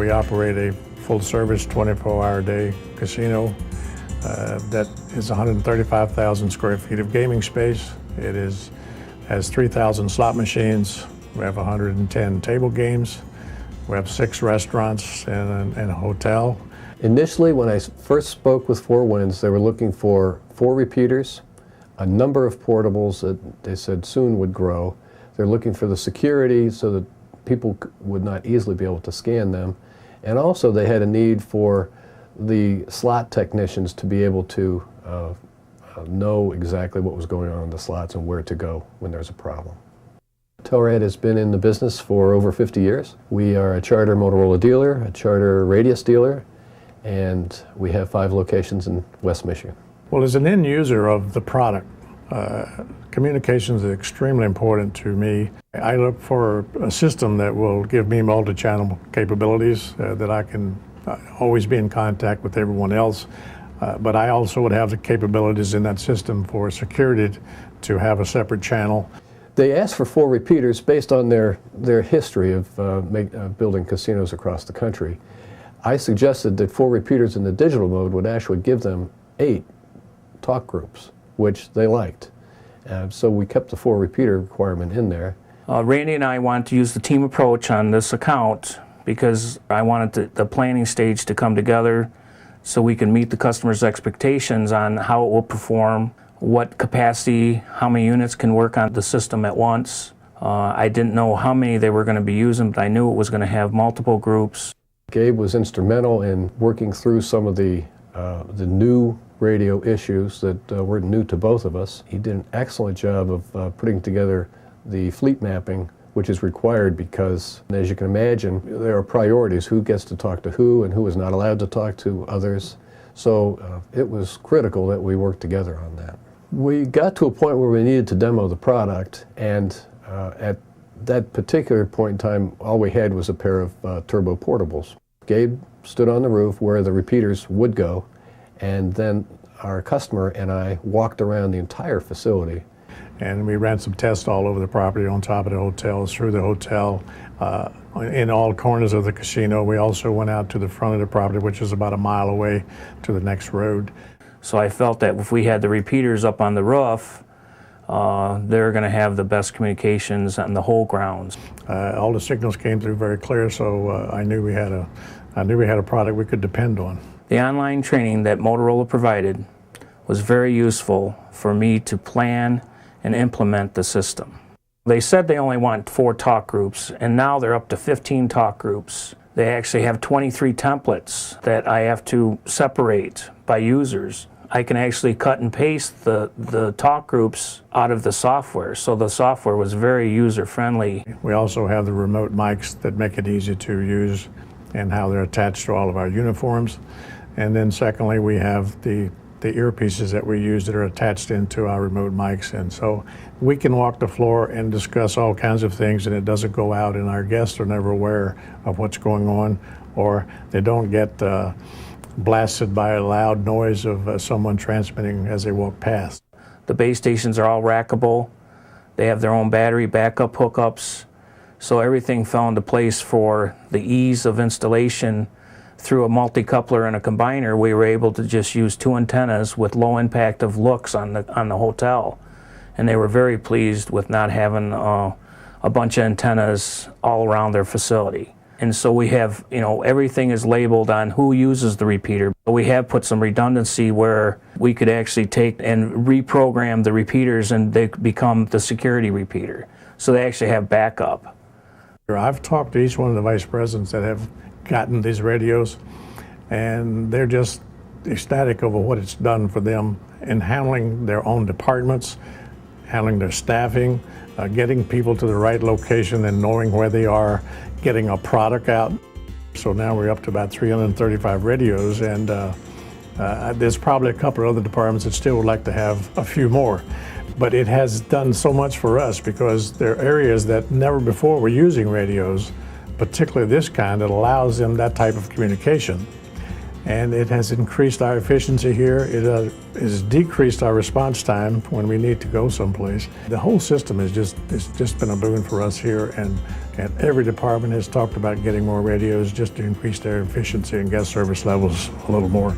We operate a full-service 24-hour-a-day casino that is 135,000 square feet of gaming space. It has 3,000 slot machines. We have 110 table games. We have 6 restaurants and a hotel. Initially, when I first spoke with Four Winds, they were looking for 4 repeaters, a number of portables that they said soon would grow. They're looking for the security so that people would not easily be able to scan them. And also they had a need for the slot technicians to be able to know exactly what was going on in the slots and where to go when there's a problem. Tele Rad has been in the business for over 50 years. We are a charter Motorola dealer, a charter Radius dealer, and we have 5 locations in West Michigan. Well, as an end user of the product, communications is extremely important to me. I look for a system that will give me multi-channel capabilities, that I can always be in contact with everyone else, but I also would have the capabilities in that system for security to have a separate channel. They asked for 4 repeaters based on their history of building casinos across the country. I suggested that 4 repeaters in the digital mode would actually give them 8 talk groups, which they liked. So we kept the 4 repeater requirement in there. Randy and I wanted to use the team approach on this account because I wanted the planning stage to come together so we can meet the customer's expectations on how it will perform, what capacity, how many units can work on the system at once. I didn't know how many they were going to be using, but I knew it was going to have multiple groups. Gabe was instrumental in working through some of the new radio issues that were new to both of us. He did an excellent job of putting together the fleet mapping, which is required because, as you can imagine, there are priorities, who gets to talk to who and who is not allowed to talk to others. So it was critical that we worked together on that. We got to a point where we needed to demo the product, and at that particular point in time, all we had was a pair of turbo portables. Gabe stood on the roof where the repeaters would go, and then our customer and I walked around the entire facility. And we ran some tests all over the property, on top of the hotels, through the hotel, in all corners of the casino. We also went out to the front of the property, which is about a mile away, to the next road. So I felt that if we had the repeaters up on the roof, they're going to have the best communications on the whole grounds. All the signals came through very clear, so I knew we had a product we could depend on. The online training that Motorola provided was very useful for me to plan and implement the system. They said they only want 4 talk groups, and now they're up to 15 talk groups. They actually have 23 templates that I have to separate by users. I can actually cut and paste the talk groups out of the software, so the software was very user-friendly. We also have the remote mics that make it easy to use and how they're attached to all of our uniforms. And then secondly, we have the earpieces that we use that are attached into our remote mics, and so we can walk the floor and discuss all kinds of things, and it doesn't go out, and our guests are never aware of what's going on, or they don't get blasted by a loud noise of someone transmitting as they walk past. The base stations are all rackable. They have their own battery backup hookups, so everything fell into place for the ease of installation. Through a multi-coupler and a combiner, we were able to just use 2 antennas with low impact of looks on the hotel, and they were very pleased with not having a bunch of antennas all around their facility. And so we have, everything is labeled on who uses the repeater. We have put some redundancy where we could actually take and reprogram the repeaters and they become the security repeater. So they actually have backup. I've talked to each one of the vice presidents that have gotten these radios, and they're just ecstatic over what it's done for them in handling their own departments, handling their staffing, getting people to the right location and knowing where they are, getting a product out. So now we're up to about 335 radios, and there's probably a couple of other departments that still would like to have a few more. But it has done so much for us because there are areas that never before were using radios, particularly this kind that allows them that type of communication. and it has increased our efficiency here. It has decreased our response time when we need to go someplace. The whole system it's just been a boon for us here, and every department has talked about getting more radios just to increase their efficiency and guest service levels a little more.